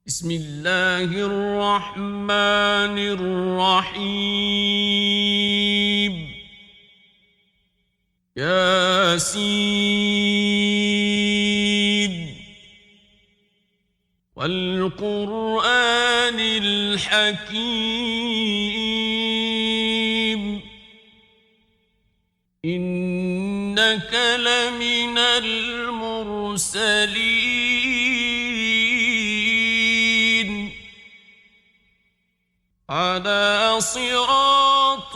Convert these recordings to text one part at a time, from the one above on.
بسم الله الرحمن الرحيم ياسين والقرآن الحكيم إنك لمن المرسلين على صراط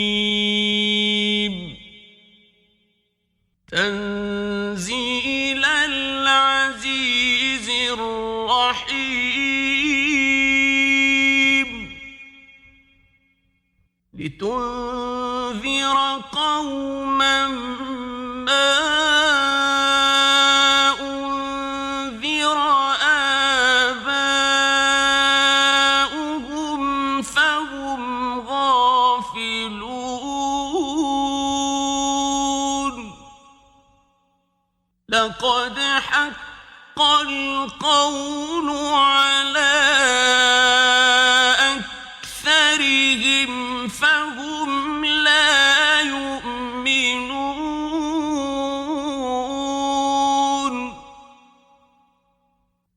مستقيم تنزيل العزيز الرحيم لتنذر قوما ما أنذر آباؤهم فهم غافلون لقد حق القول على أكثرهم فهم لا يؤمنون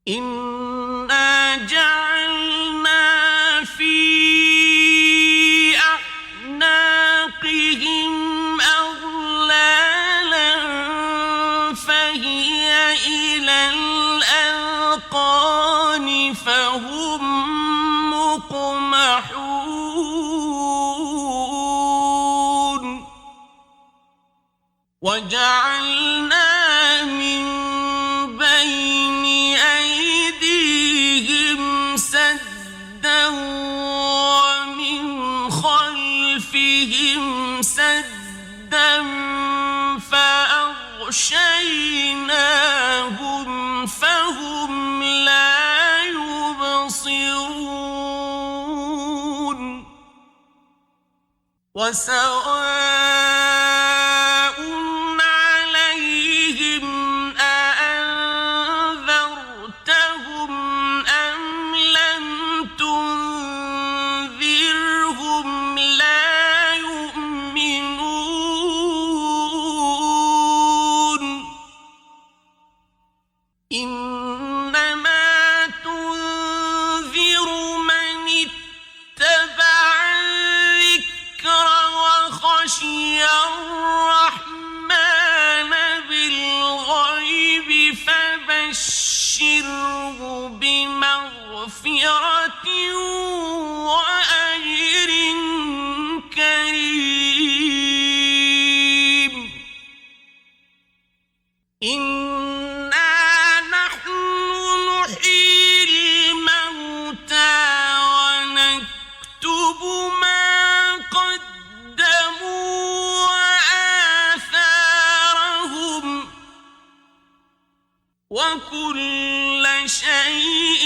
إنا جعلنا في أعناقهم أغلالا فهي إلى الأذقان فهم مقمحون وجعلنا من بين أيديهم سدا ومن خلفهم سدا فأغشيناهم فهم لا يبصرون وسواء عليهم أأنذرتهم أم لم تنذرهم لا يؤمنون إنما تنذر من اتبع الذكر وخشي الرحمن بالغيب فبشره بمغفرة وأجر كريم إنا نحن نحيي الموتى ونكتب ما قدموا وآثارهم وكل شيء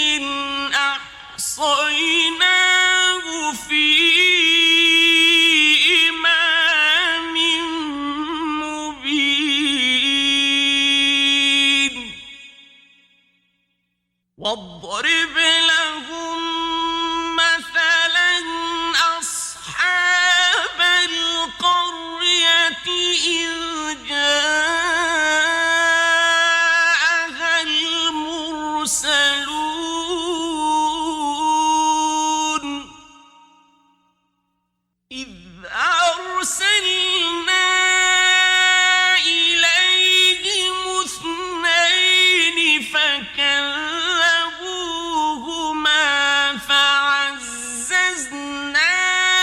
أحصيناه في إمام مبين واضرب لهم مثلا أصحاب القرية إذ جاءها المرسلون إذ أرسلنا إليهم اثنين فكذبوهما فعززنا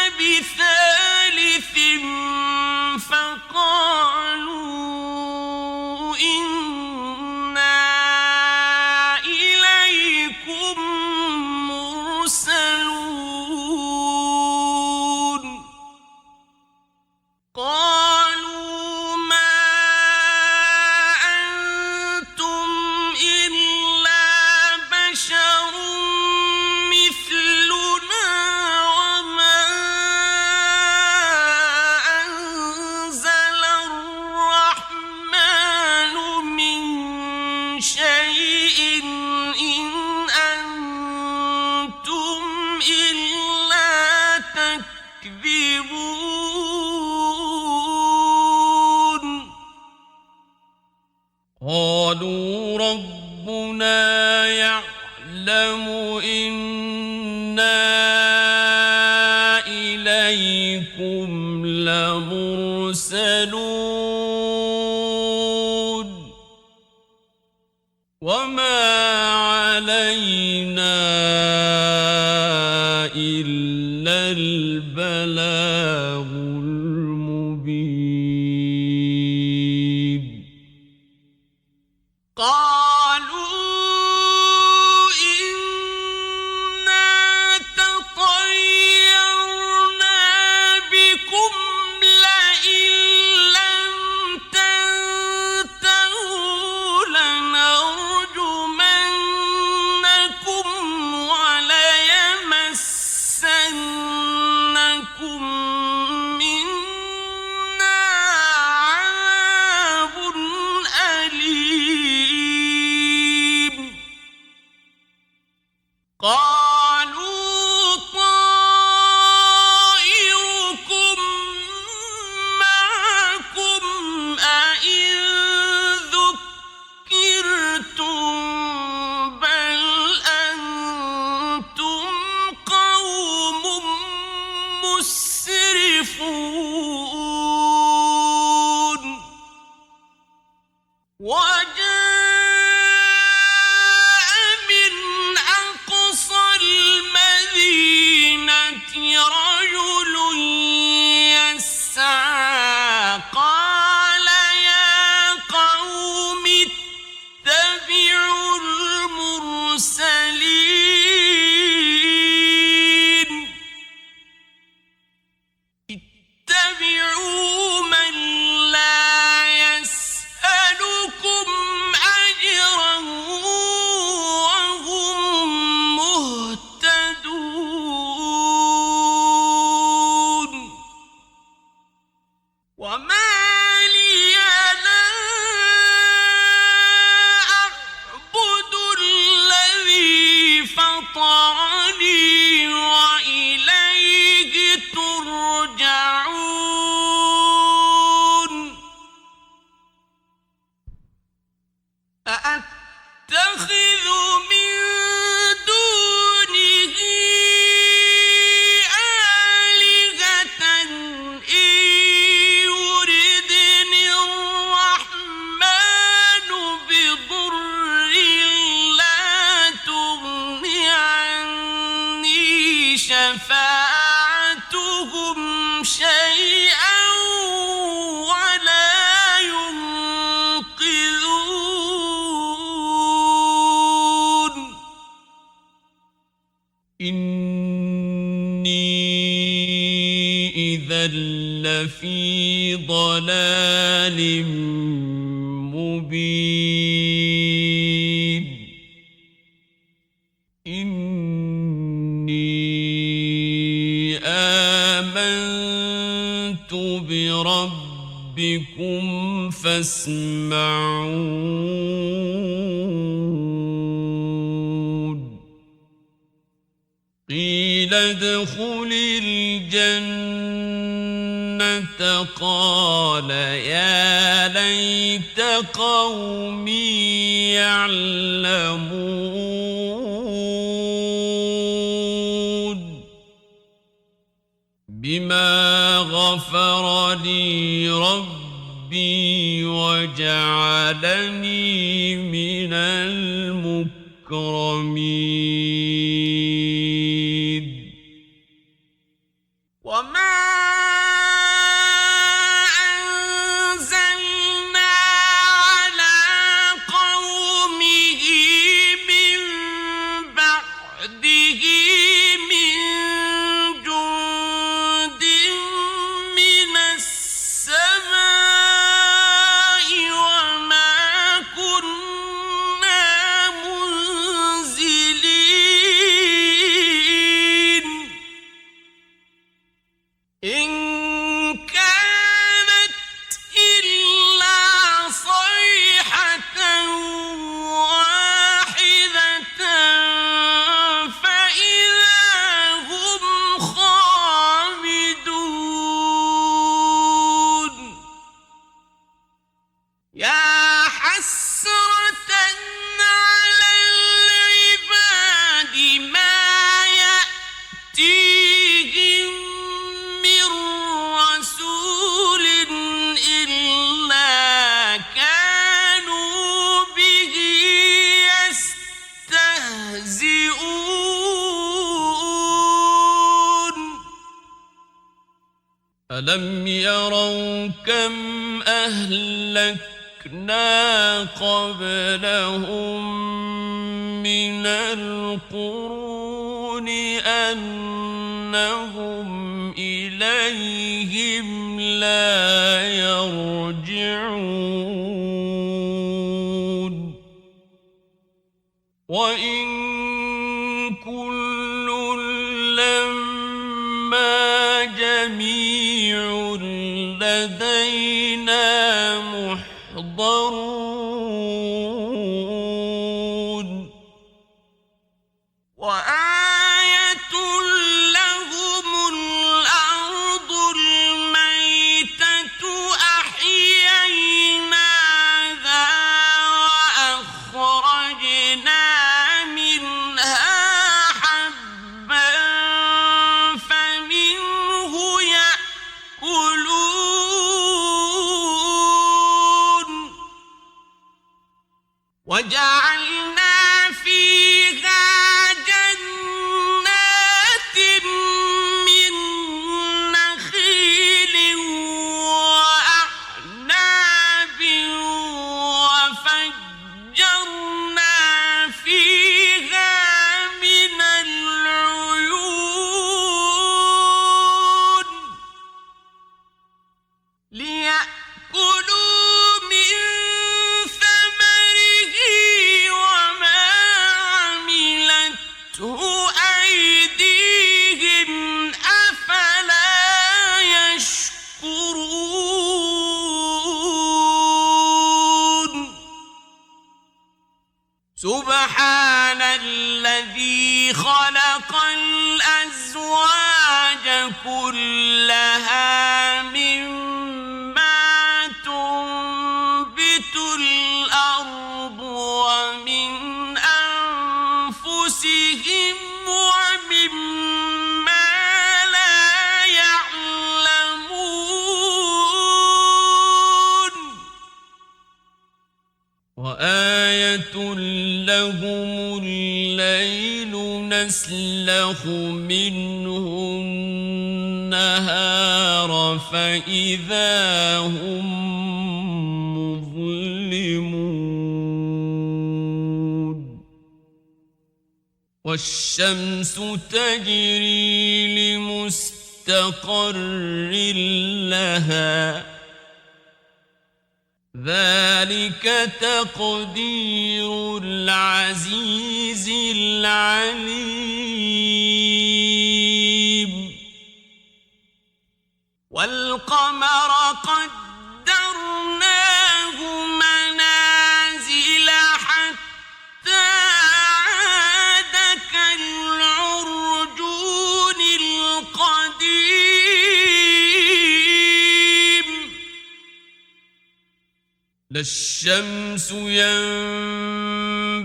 بثالث فقالوا شيء إن أنتم إلا تكذبون قالوا ربنا يعلم إنا إليكم لمرسلون وما علينا إلا البلاغ المبين قالوا إنا تطيرنا بكم لئن لم تنتهوا لنرجمنكم وليمسنكم منا عذاب أليم قالوا طائركم معكم أئن ذكرتم بل أنتم قوم مسرفون وجاء من أقصى المدينة رجل يسعى قال يا قوم اتبعوا المرسلين اتبعوا من لا يسألكم أجرا وهم مهتدون وما لي لا أعبد الذي فطرني وإليه ترجعون أأتخذ من دونه آلهة إن يردني الرحمن بضر لا تغن عني شفاعتهم شيئا ولا ينقذون إني إذا لفي ضلال مبين إني آمنت بربكم فاسمعون قيل ادخل الجنة قال يا ليت قومي يعلمون بما غفر لي ربي وجعلني من المكرمين وما أنزلنا على قومه من بعده من جند من السماء وما كنا منزلين ألم يروا كم أهلكنا قبلهم من القرون أنهم إليهم لا يرجعون وإن كل لما جميع لدينا محضرون وآية لهم الأرض الميتة أحييناها وأخرجنا منها حبا فمنه يأكلون وجعلنا فيها جنات من نخيل وأعناب وفجرنا فيها من العيون ليأكلوا من ثمره وما عملته أيديهم أفلا يشكرون سبحان الذي خلق الأزواج كلها مما تنبت الأرض ومن أنفسهم ومما لا يعلمون وآية لهم الليل نسلخ منه النهار فإذا هم مظلمون والشمس تجري لمستقر لها ذلك تقدير العزيز العليم والقمر قدرناه منازل حتى عاد كالعرجون القديم لا الشمس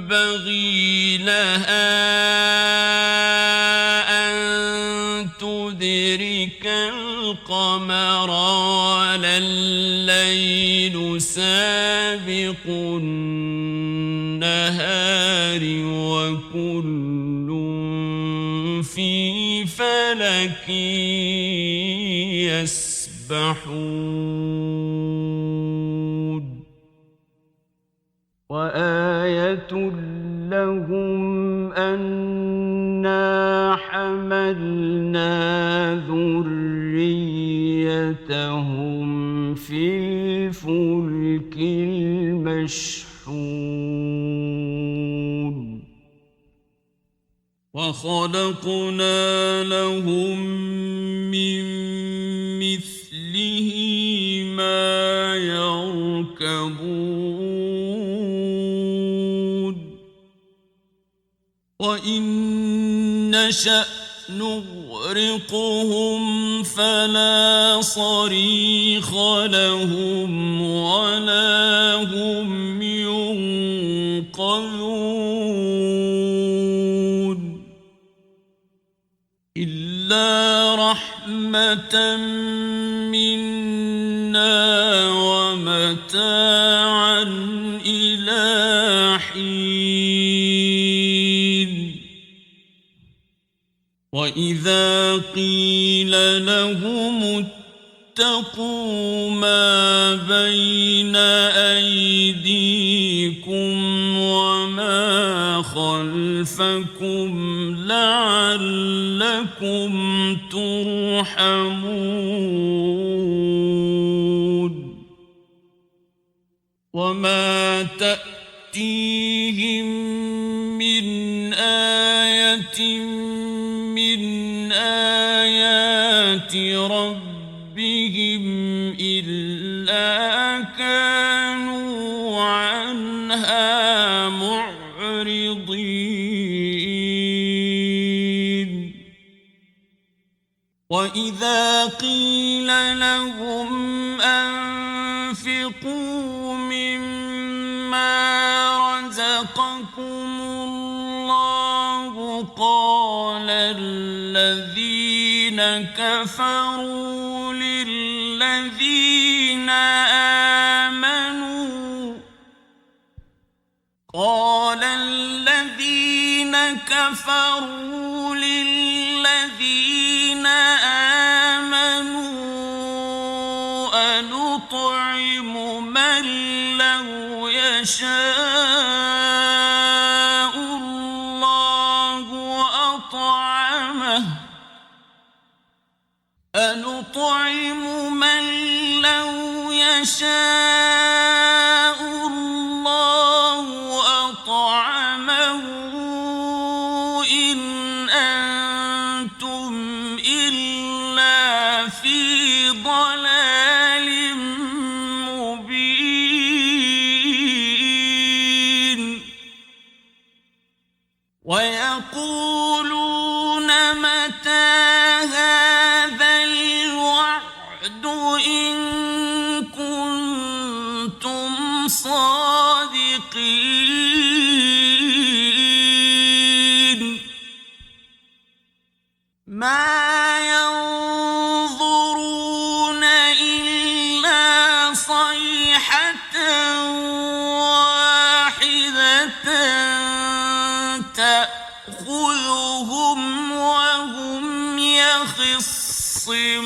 ينبغي لها أن تدرك القمر ولا الليل سابق النهار وكل في فلك يسبحون وآية لهم أنا حملنا ذريتهم في الفلك المشحون وخلقنا لهم من مثله ما يركبون وإن نشأ نغرقهم فلا صريخ لهم ولا هم ينقذون إلا رحمة منا ومتاعا إلى حين وإذا قيل لهم واتقوا ما بين أيديكم وما خلفكم لعلكم ترحمون وما تأتيهم من آية من آيات ربهم إلا كانوا عنها معرضين وإذا قيل لهم أنفقوا مما رزقكم الله قال الذين كفروا للذين آمنوا أنطعم من لو يشاء الله أطعمه إن أنتم إلا في ضلال مبين ويقولون متى هذا الوعد إن كنتم صادقين ما ينظرون إلا صيحة واحدة تأخذهم وهم يخصمون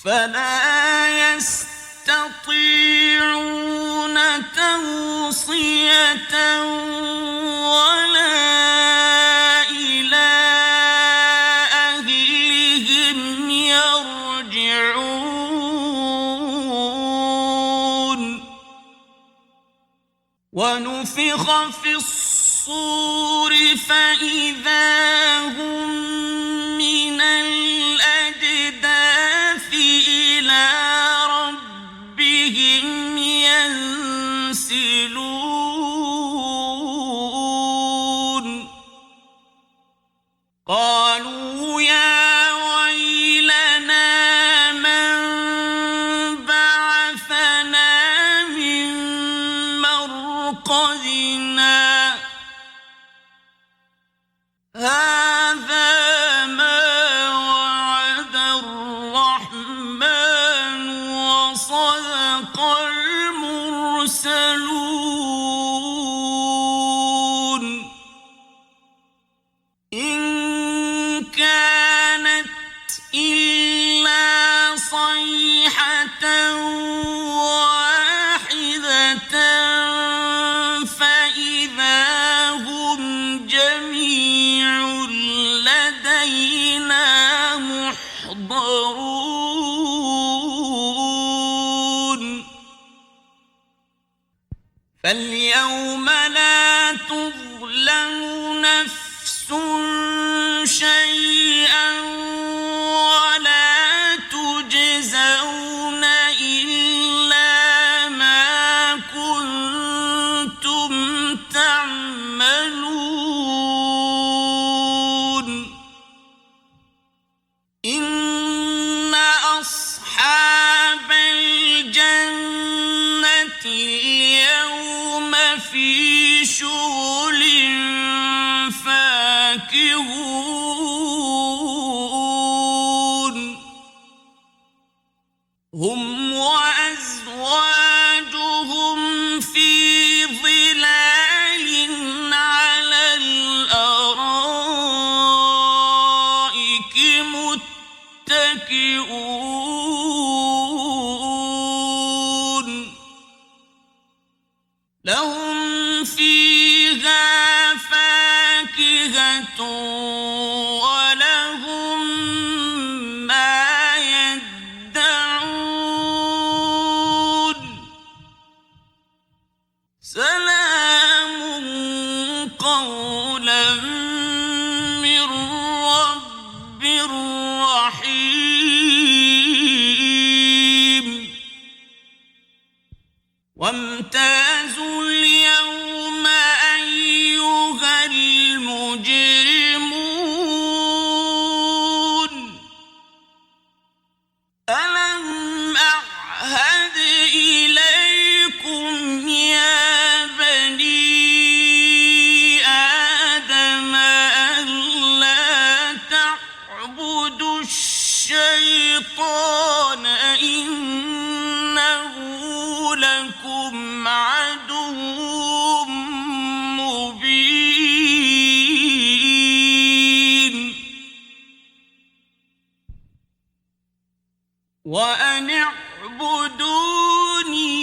فلا يستطيعون توصية ولا إلى أهلهم يرجعون ونفخ في الصور فإذا هم من الأجداث إلى ربهم ينسلون قالوا يا ويلنا من بعثنا من مرقدنا هذا ما وعد الرحمن وصدق المرسلون إن كانت إلا صيحة واحدة فإذا هم جميع لدينا محضرون فاليوم لا تظلم نفس شيئا ولا تجزون إلا ما كنتم تعملون إن أصحاب الجنة اليوم في شغل فاكهون هم وأزواجهم في ظلال على الأرائك لهم فيها فاكهة ولهم ما يدعون سلام قولا من رب رحيم وامتازوا اليوم أيها المجرمون ألم أعهد إليكم يا بني آدم ألا تعبدوا الشيطان إنه لكم عدو مبين وأن اعبدوني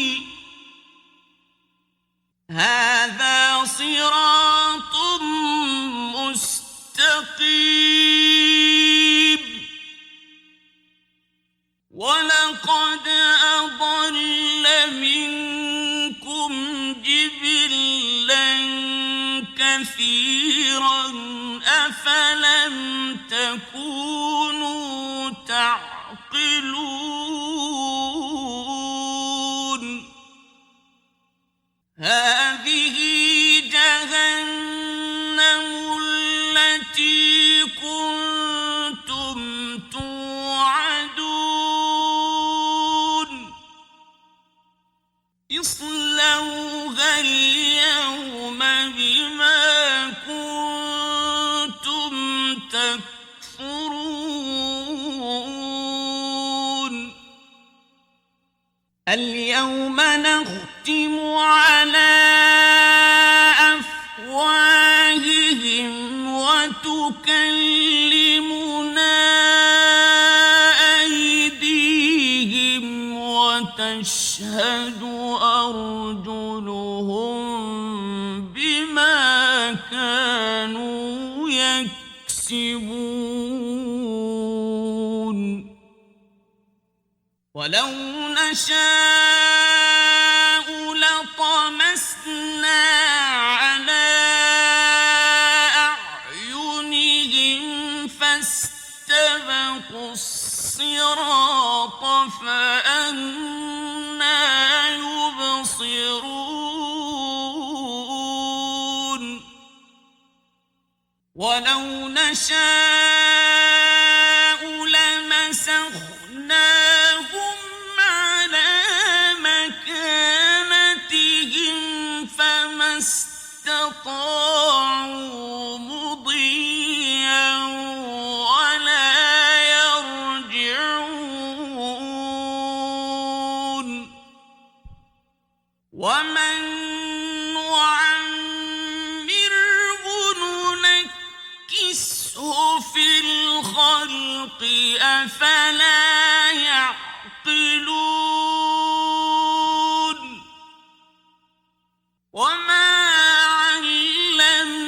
هذا صراط مستقيم ولقد أضل منكم جبلا كثيرا أفلم تكونوا تعقلون هذه جهنم التي كنتم توعدون اصلوها اليوم بما كنتم تكفرون اليوم نختم على أفواههم وتكلمنا أيديهم وتشهد أرجلهم بما كانوا يكسبون ولو نشاء لطمسنا على أعينهم فاستبقوا الصراط فأنى يبصرون ولو نشاء لمسخناهم على مكانتهم فما استطاعوا مضيا ولا يرجعون ومن نعمره ننكسه في الخلق أفلا يعقلون وما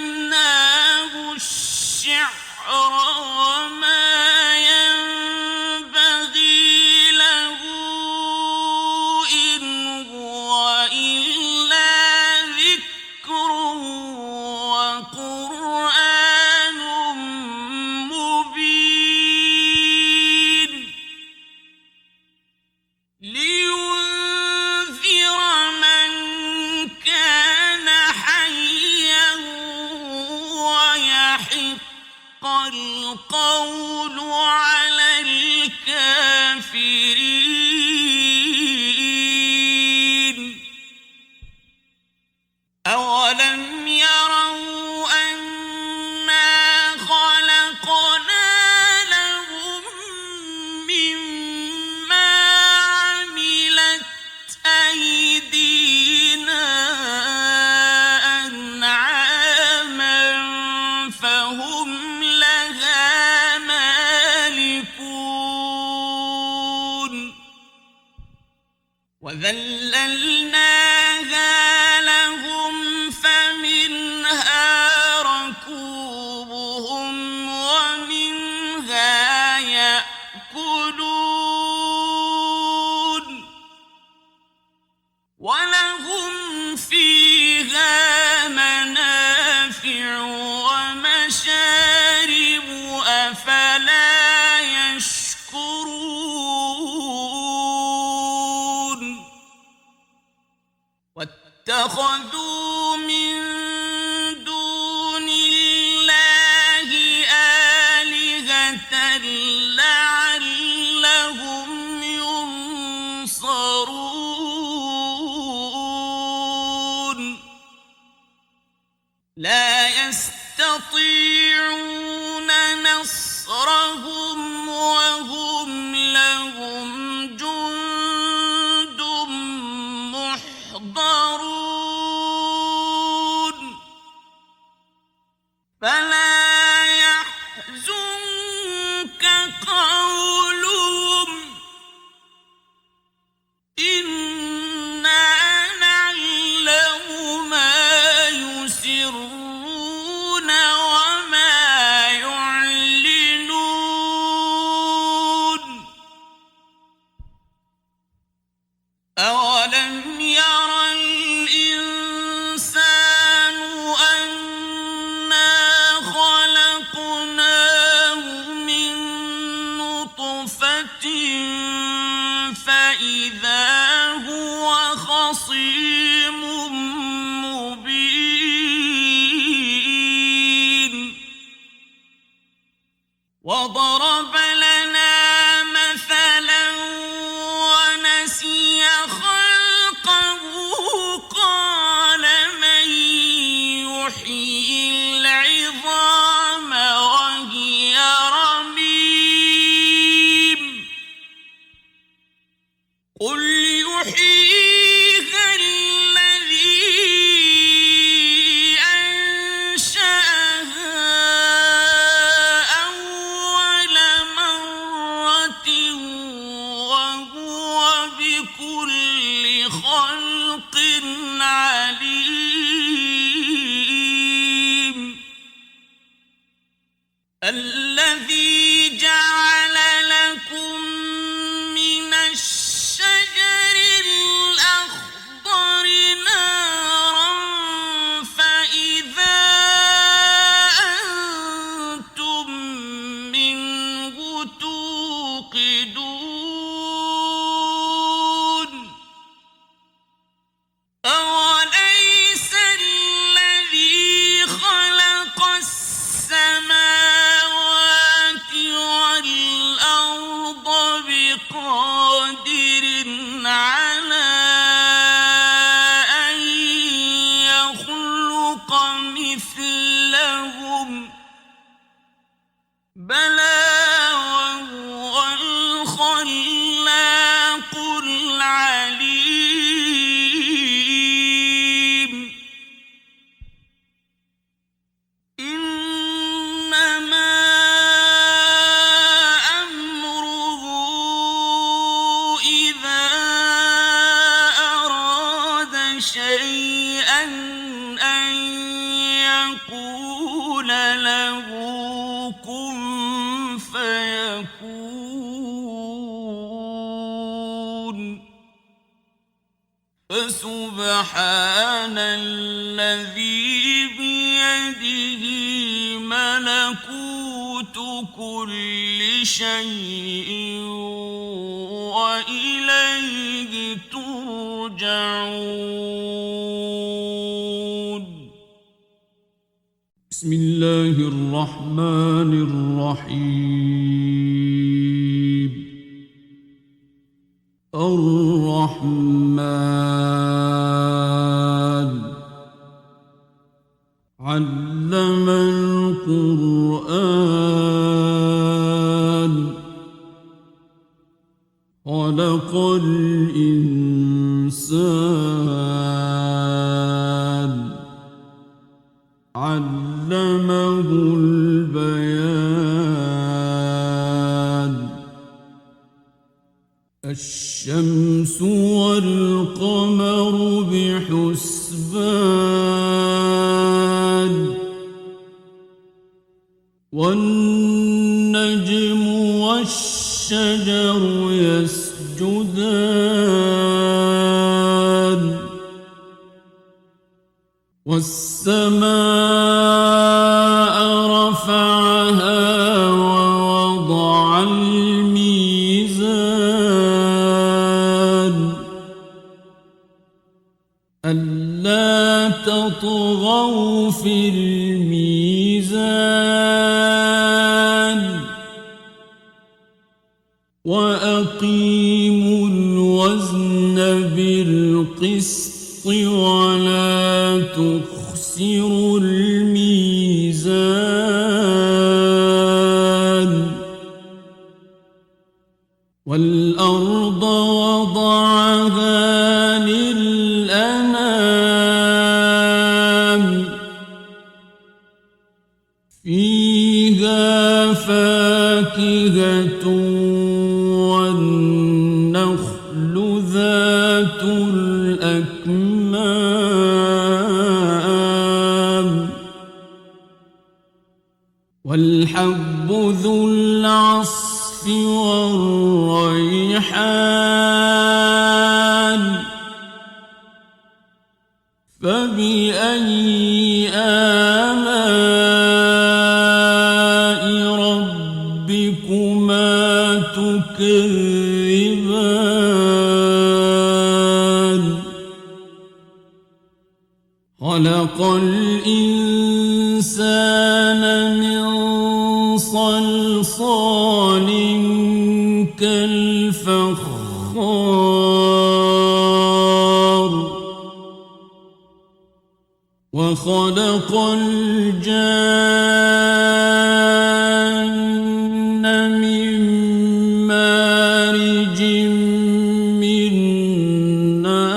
علمناه الشعر وما ينبغي له إن هو إلا ذكر وقرآن مبين لينذر من كان حيا ويحق القول على الكافرين أولم يروا أنا خلقنا لهم مما عملت أيدينا أنعاما فهم لها مالكون وذللناها لهم ولهم فيها منافع ومشارب أفلا يشكرون واتخذوا من دون الله آلهة لعلهم ينصرون لا يستطيعون نصرهم وهم لهم جند محضرون فلا يحزنك قولهم إنا نعلم ما يسرون وما يعلنون أولم ير الإنسان أنا خلقناه من نطفة فإذا هو خصيم مبين وضرب لنا مثلا ونسي خلقه قال من يحيي العظام وهي رميم قل يحييها الذي أنشأها أول مرة وهو بكل خلق عليم الذي جعل لكم من الشجر الأخضر نارا فإذا أنتم منه توقدون أوليس الذي خلق السماوات والأرض بقادر على أن يخلق مثلهم بلى وهو الخلاق العليم إنما أمره إذا أراد شيئا أن يقول له كن فيكون فسبحان الذي بيده ملكوت كل شيء وإليه ترجعون بسم الله الرحمن الرحيم الرحمن علم القرآن خلق الإنسان علمه البيان الشمس والقمر بحسبان والنجم والشجر يسجدان والسماء رفعها ووضع الميزان ألا تطغوا في الميزان وأقيموا الوزن بالقسط ولا تخسروا الميزان والأرض وضعها للأنام فيها فاكهة والنخل ذات الأكمام والحب ذو العصف والريحان فبأي آلاء ربكما تكذبان خلق الإنسان من صلصال كالفخار وخلق الجان من مارج من نار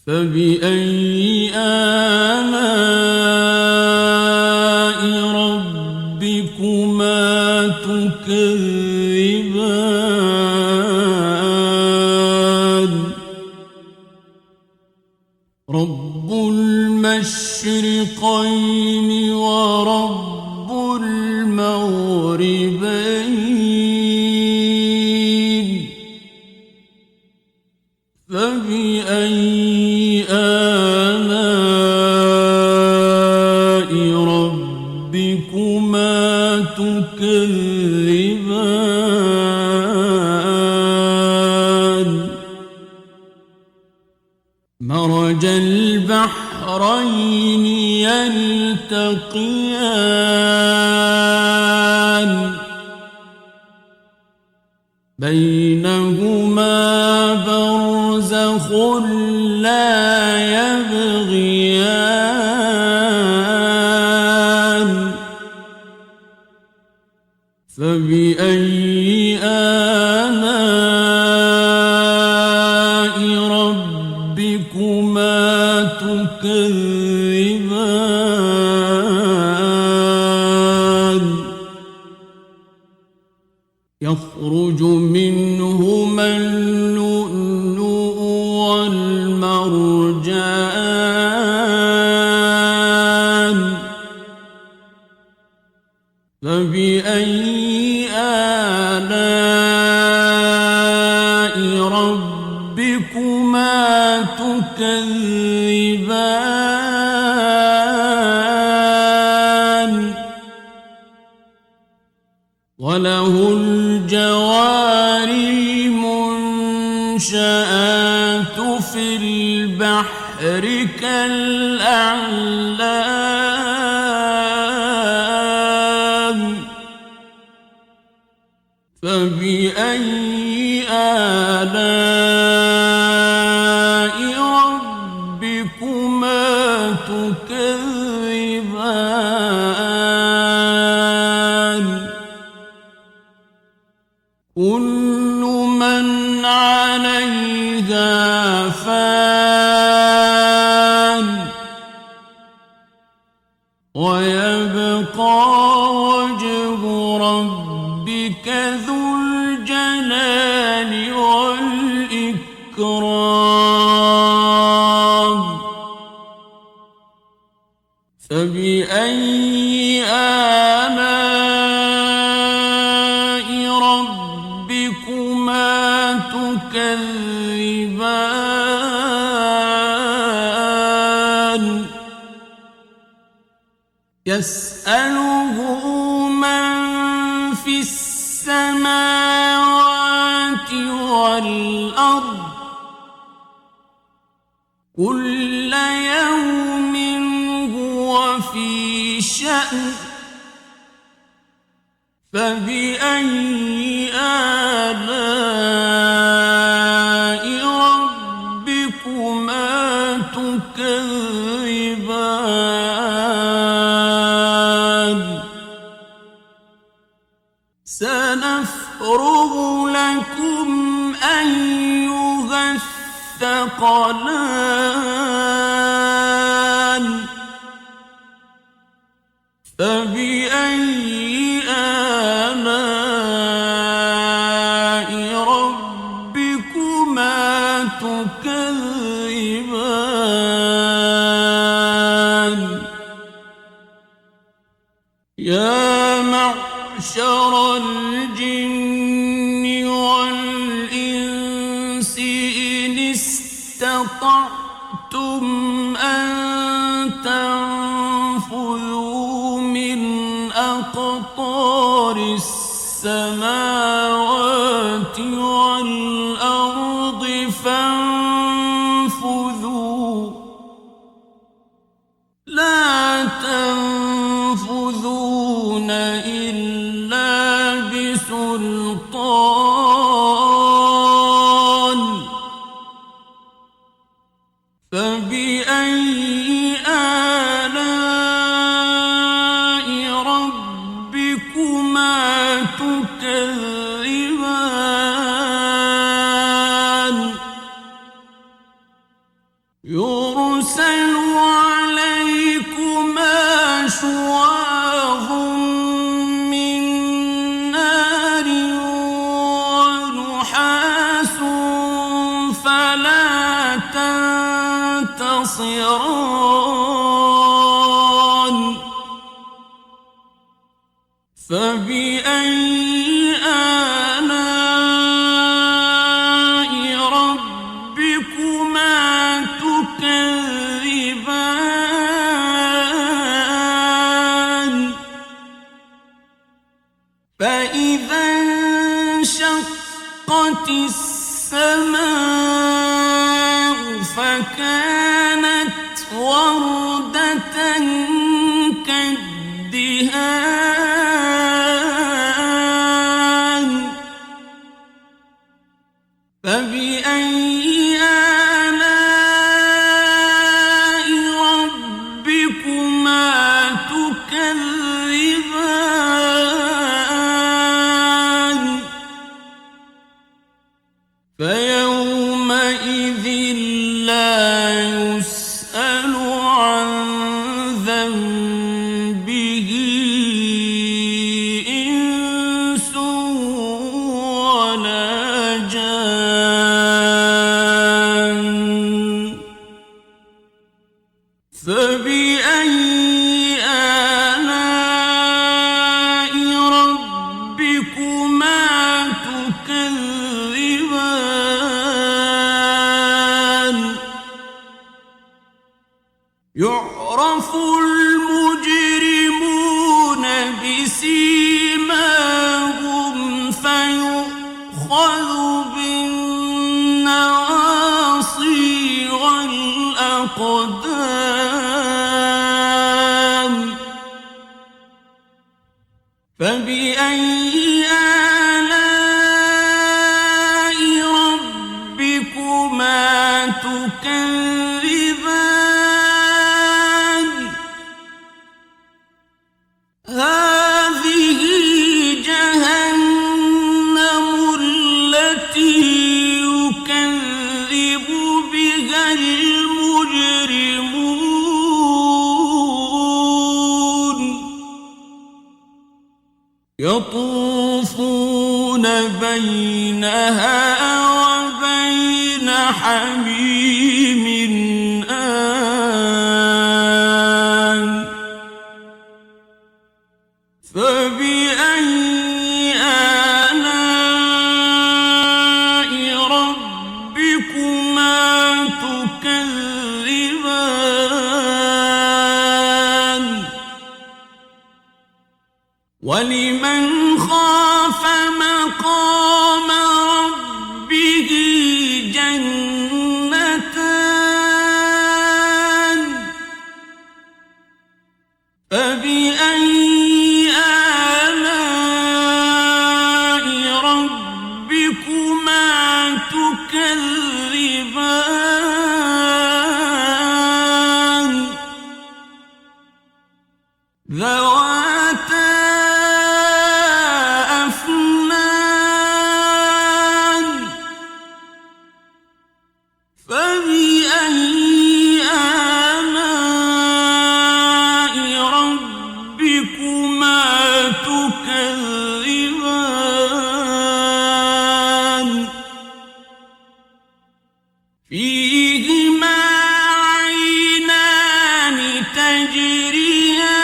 فبأي آلاء ربكما تكذبان رب المشرقين ورب المغربين فبأي آلاء ربكما تكذبان مرج البحرين يلتقيان بينهما برزخ لا يبغيان فبأي آلاء ربكما تكذبان يخرج منهما اللؤلؤ والمرجان فبأي آلاء ربكما تكذبان وله الجوار المنشآت في البحر كالأعلام فبأي آلاء ربكما تكذبان كل من عليها فان ويبقى وجه ربك ذو الجلال والإكرام فبأي آلاء ربكما تكذبان تكذبان يسأله من في السماوات والأرض كل يوم هو في شأن فبأي آلاء ربكما تكذبان سنفرغ لكم أيها الثقلان فبأي آلاء ربكما تكذبان يا معشر الجن والإنس إن استطعتم أن تنفذوا من أقطار السماوات والأرض فانفذوا لا تنفذون إلا بسلطان فبأي آلاء ربكما تكذبان يرسل عليكما شواظ من نار ونحاس فلا تنتصران فبأي آلاء ربكما تكذبان فإذا انشقت السماء فكانت وردة كالدهان فبأي آلاء ربكما تكذبان فيومئذ لا يسأل عن ذنبه إنس ولا جان فبأي آلاء ربكما تكذبان يعرف المجرمون بسيماهم فيؤخذ بالنواصي والأقدام فبأي آلاء ربكما تكذبان هذه جهنم التي يكذب بها المجرمون يطوفون بينها وبين حميم آن فبأي آلاء ربكما ولمن خاف مقام ربه جنتان فبأي آلاء ربكما تكذبان ذواتا أفنان فبأي آلاء ربكما تكذبان فيهما عينان تجريان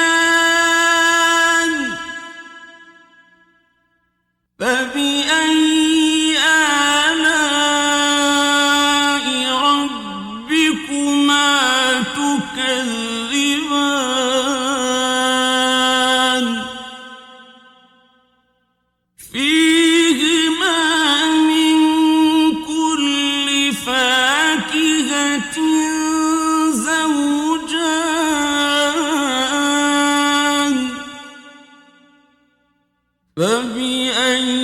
فبأي آلاء ربكما تكذبان فيهما من كل فاكهة زوجان فبأي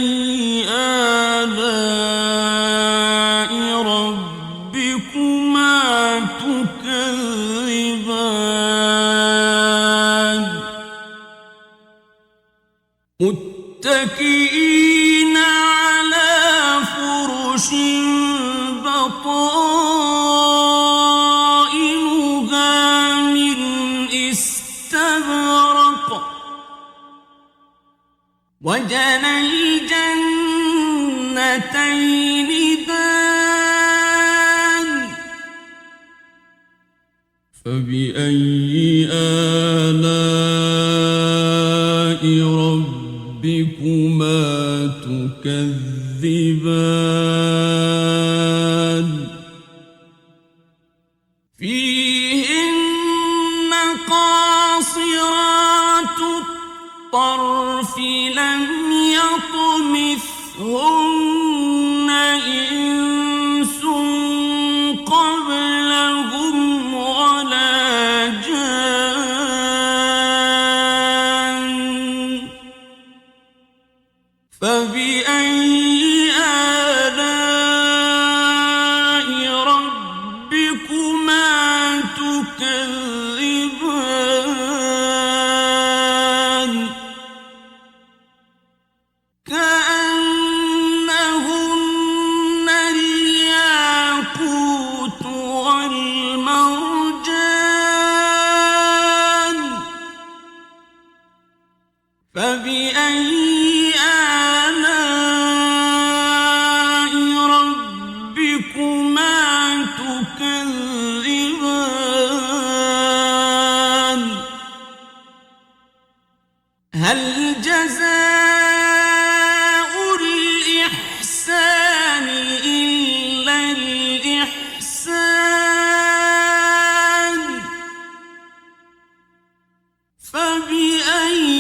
آلاء ربكما تكذبان متكئين على فرش بطائنها من استبرق وجنى الجنتين دان فبأي آلاء ربكما تكذبان فيهن قاصرات الطرف لم يطمثهن إنس قبلهم ولا جان فبأي آلاء ربكما تكذبان كأنهن الياقوت والمرجان فبأي آلاء ربكما تكذبان هل جزاء الإحسان إلا الإحسان فبأي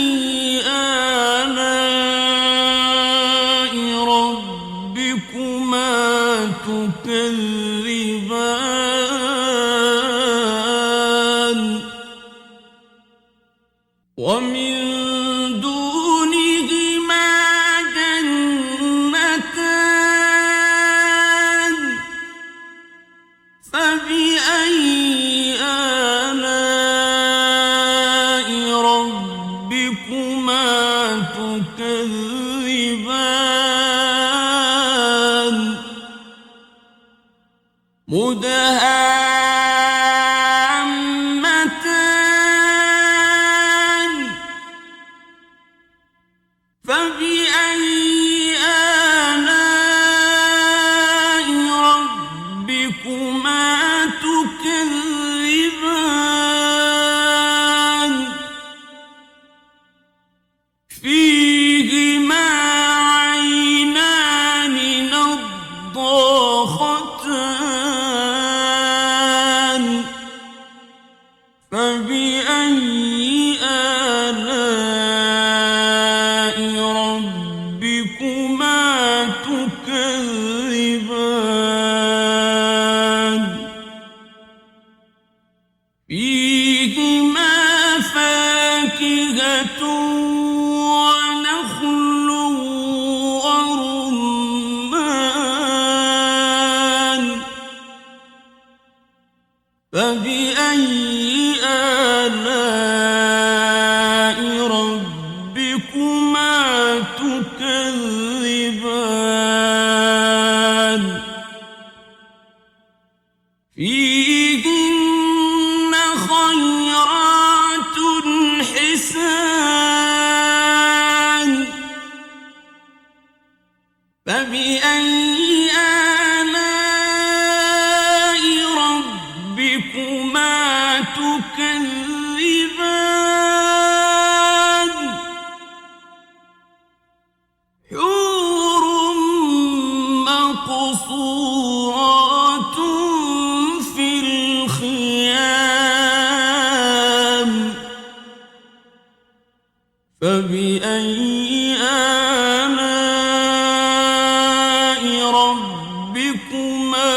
آلاء ربكما تكذبان ومن دونهما جنتان فبأي آلاء ربكما تكذبان مدهامتان فبأي آلاء ربكما تكذبان فيهما عينان نضاختان ربكما تكذبان فيهما فاكهة ونخل ورمان فبأي آلاء ربكما تكذبان فيهن خيرات حسان فبأي آلاء ربكما تكذبان حور مقصورات في الخيام فبأي آلاء ربكما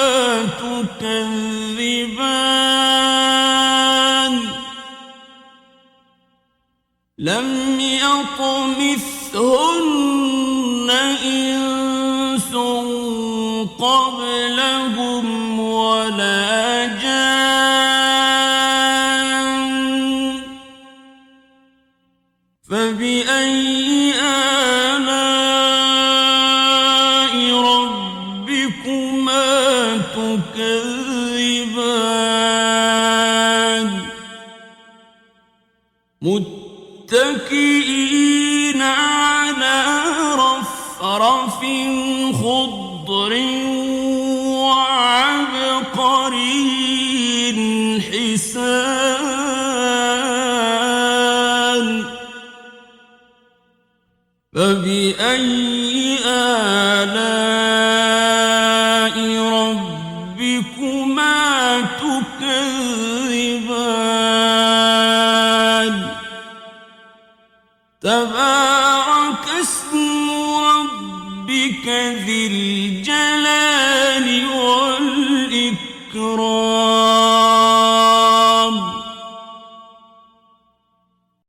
تكذبان لم يطمثهن إنس قبلهم ولا جان فبأي آلاء ربكما تكذبان متكئين على رفرف خضر وعبقري حسان فبأي آلاء ربكما تكذبان تبارك اسم ربك ذي الجلال والإكرام